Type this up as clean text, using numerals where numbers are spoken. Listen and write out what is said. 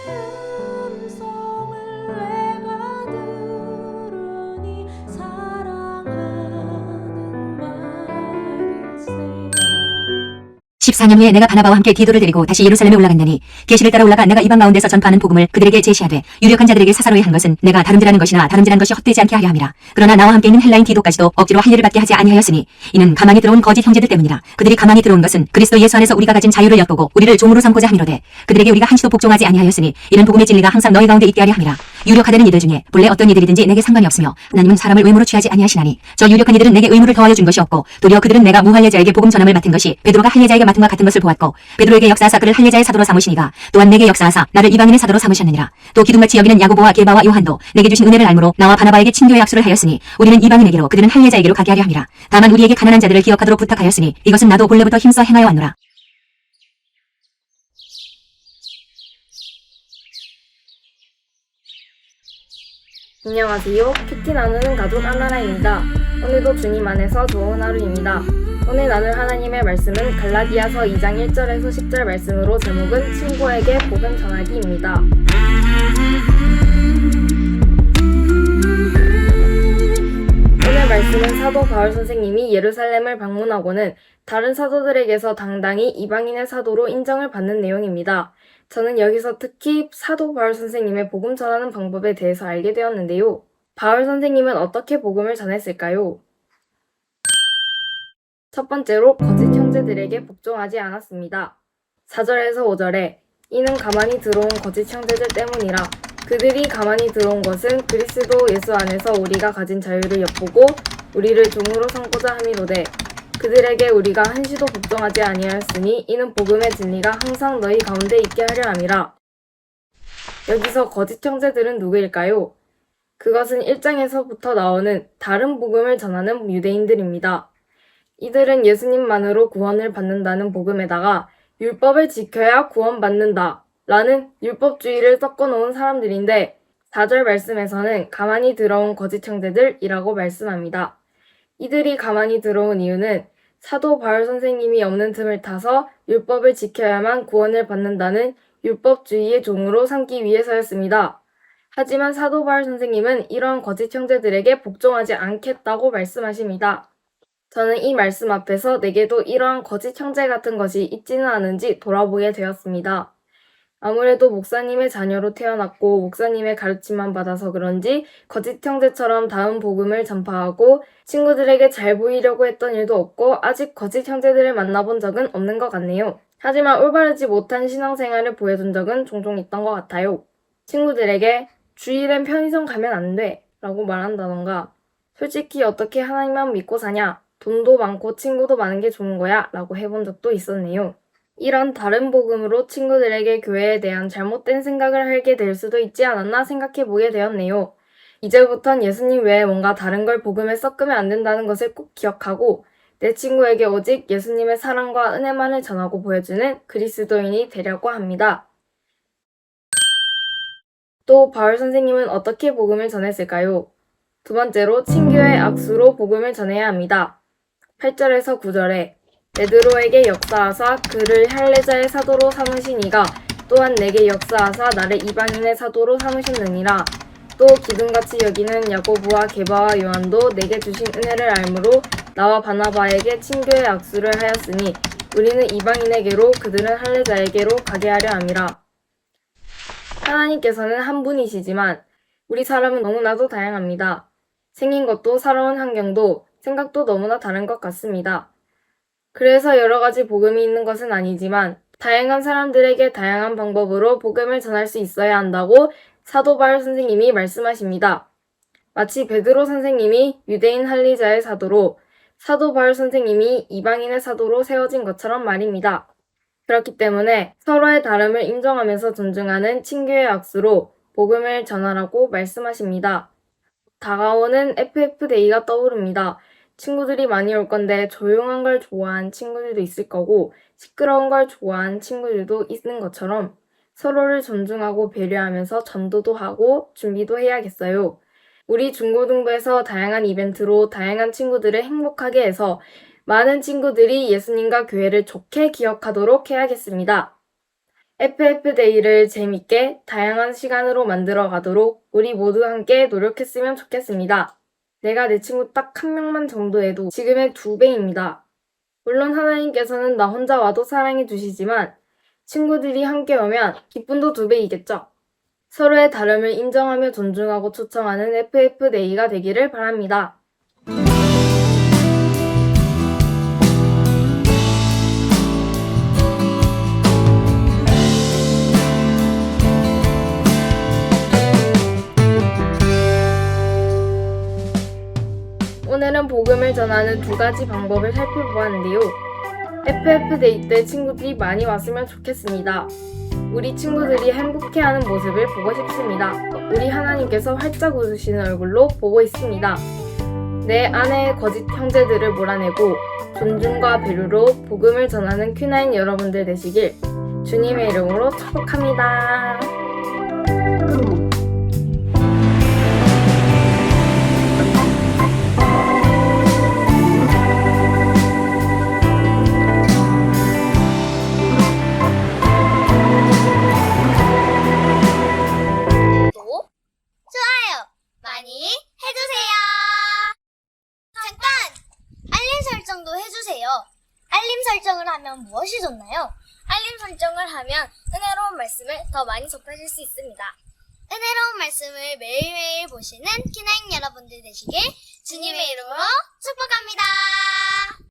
음성을 내가 들으니 사랑하는 말일세. 14년 후에 내가 바나바와 함께 디도를 데리고 다시 예루살렘에 올라간다니 계시를 따라 올라가 내가 이방 가운데서 전파하는 복음을 그들에게 제시하되 유력한 자들에게 사사로이 한 것은 내가 다름질하는 것이나 다름질한 것이 헛되지 않게 하려 함이라. 그러나 나와 함께 있는 헬라인 디도까지도 억지로 할 일을 받게 하지 아니하였으니 이는 가만히 들어온 거짓 형제들 때문이라. 그들이 가만히 들어온 것은 그리스도 예수 안에서 우리가 가진 자유를 엿보고 우리를 종으로 삼고자 함이로되 그들에게 우리가 한시도 복종하지 아니하였으니 이는 복음의 진리가 항상 너희 가운데 있게 하려 함이라. 유력하다는 이들 중에 본래 어떤 이들이든지 내게 상관이 없으며 하나님은 사람을 의무로 취하지 아니하시나니 저 유력한 이들은 내게 의무를 더하여 준 것이 없고 도리어 그들은 내가 무할례자에게 복음 전함을 맡은 것이 베드로가 할례자에게 맡은 것 같은 것을 보았고 베드로에게 역사하사 그를 할례자의 사도로 삼으시니가 또한 내게 역사하사 나를 이방인의 사도로 삼으셨느니라. 또 기둥같이 여기는 야고보와 게바와 요한도 내게 주신 은혜를 알므로 나와 바나바에게 친교의 약속을 하였으니 우리는 이방인에게로 그들은 할례자에게로 가게 하려 함이라. 다만 우리에게 가난한 자들을 기억하도록 부탁하였으니 이것은 나도 본래부터 힘써 행하여 왔노라. 안녕하세요. 키티 나누는 가족 안나라입니다. 오늘도 주님 안에서 좋은 하루입니다. 오늘 나눌 하나님의 말씀은 갈라디아서 2장 1절에서 10절 말씀으로 제목은 친구에게 복음 전하기입니다. 오늘 말씀은 사도 바울 선생님이 예루살렘을 방문하고는 다른 사도들에게서 당당히 이방인의 사도로 인정을 받는 내용입니다. 저는 여기서 특히 사도 바울 선생님의 복음 전하는 방법에 대해서 알게 되었는데요. 바울 선생님은 어떻게 복음을 전했을까요? 첫 번째로 거짓 형제들에게 복종하지 않았습니다. 4절에서 5절에 이는 가만히 들어온 거짓 형제들 때문이라. 그들이 가만히 들어온 것은 그리스도 예수 안에서 우리가 가진 자유를 엿보고 우리를 종으로 삼고자 함이로되 그들에게 우리가 한시도 복종하지 아니하였으니 이는 복음의 진리가 항상 너희 가운데 있게 하려 함이라. 여기서 거짓 형제들은 누구일까요? 그것은 1장에서부터 나오는 다른 복음을 전하는 유대인들입니다. 이들은 예수님만으로 구원을 받는다는 복음에다가 율법을 지켜야 구원받는다 라는 율법주의를 섞어놓은 사람들인데 4절 말씀에서는 가만히 들어온 거짓 형제들이라고 말씀합니다. 이들이 가만히 들어온 이유는 사도 바울 선생님이 없는 틈을 타서 율법을 지켜야만 구원을 받는다는 율법주의의 종으로 삼기 위해서였습니다. 하지만 사도 바울 선생님은 이러한 거짓 형제들에게 복종하지 않겠다고 말씀하십니다. 저는 이 말씀 앞에서 내게도 이러한 거짓 형제 같은 것이 있지는 않은지 돌아보게 되었습니다. 아무래도 목사님의 자녀로 태어났고 목사님의 가르침만 받아서 그런지 거짓 형제처럼 다음 복음을 전파하고 친구들에게 잘 보이려고 했던 일도 없고 아직 거짓 형제들을 만나본 적은 없는 것 같네요. 하지만 올바르지 못한 신앙생활을 보여준 적은 종종 있던 것 같아요. 친구들에게 주일엔 편의점 가면 안 돼 라고 말한다던가 솔직히 어떻게 하나님만 믿고 사냐? 돈도 많고 친구도 많은 게 좋은 거야 라고 해본 적도 있었네요. 이런 다른 복음으로 친구들에게 교회에 대한 잘못된 생각을 하게 될 수도 있지 않았나 생각해 보게 되었네요. 이제부턴 예수님 외에 뭔가 다른 걸 복음에 섞으면 안 된다는 것을 꼭 기억하고 내 친구에게 오직 예수님의 사랑과 은혜만을 전하고 보여주는 그리스도인이 되려고 합니다. 또 바울 선생님은 어떻게 복음을 전했을까요? 두 번째로 친교의 악수로 복음을 전해야 합니다. 8절에서 9절에 베드로에게 역사하사 그를 할례자의 사도로 삼으시니가 또한 내게 역사하사 나를 이방인의 사도로 삼으셨느니라. 또 기둥같이 여기는 야고보와 게바와 요한도 내게 주신 은혜를 알므로 나와 바나바에게 친교의 악수를 하였으니 우리는 이방인에게로 그들은 할례자에게로 가게 하려 함이라. 하나님께서는 한 분이시지만 우리 사람은 너무나도 다양합니다. 생긴 것도 살아온 환경도 생각도 너무나 다른 것 같습니다. 그래서 여러 가지 복음이 있는 것은 아니지만 다양한 사람들에게 다양한 방법으로 복음을 전할 수 있어야 한다고 사도 바울 선생님이 말씀하십니다. 마치 베드로 선생님이 유대인 할례자의 사도로 사도 바울 선생님이 이방인의 사도로 세워진 것처럼 말입니다. 그렇기 때문에 서로의 다름을 인정하면서 존중하는 친교의 악수로 복음을 전하라고 말씀하십니다. 다가오는 FF데이가 떠오릅니다. 친구들이 많이 올 건데 조용한 걸 좋아하는 친구들도 있을 거고 시끄러운 걸 좋아하는 친구들도 있는 것처럼 서로를 존중하고 배려하면서 전도도 하고 준비도 해야겠어요. 우리 중고등부에서 다양한 이벤트로 다양한 친구들을 행복하게 해서 많은 친구들이 예수님과 교회를 좋게 기억하도록 해야겠습니다. FF데이를 재밌게 다양한 시간으로 만들어 가도록 우리 모두 함께 노력했으면 좋겠습니다. 내가 내 친구 딱 한 명만 정도해도 지금의 2배입니다. 물론 하나님께서는 나 혼자 와도 사랑해 주시지만 친구들이 함께 오면 기쁨도 2배이겠죠. 서로의 다름을 인정하며 존중하고 초청하는 FF데이가 되기를 바랍니다. 오늘은 복음을 전하는 2가지 방법을 살펴보았는데요. FF데이 때 친구들이 많이 왔으면 좋겠습니다. 우리 친구들이 행복해하는 모습을 보고 싶습니다. 우리 하나님께서 활짝 웃으시는 얼굴로 보고 있습니다. 내 안의 거짓 형제들을 몰아내고 존중과 배려로 복음을 전하는 Q9 여러분들 되시길 주님의 이름으로 축복합니다. 구독, 좋아요 많이 해주세요. 잠깐! 알림 설정도 해주세요. 알림 설정을 하면 무엇이 좋나요? 알림 설정을 하면 은혜로운 말씀을 더 많이 접하실 수 있습니다. 은혜로운 말씀을 매일매일 보시는 Q9 여러분들 되시길 주님의 이름으로 축복합니다.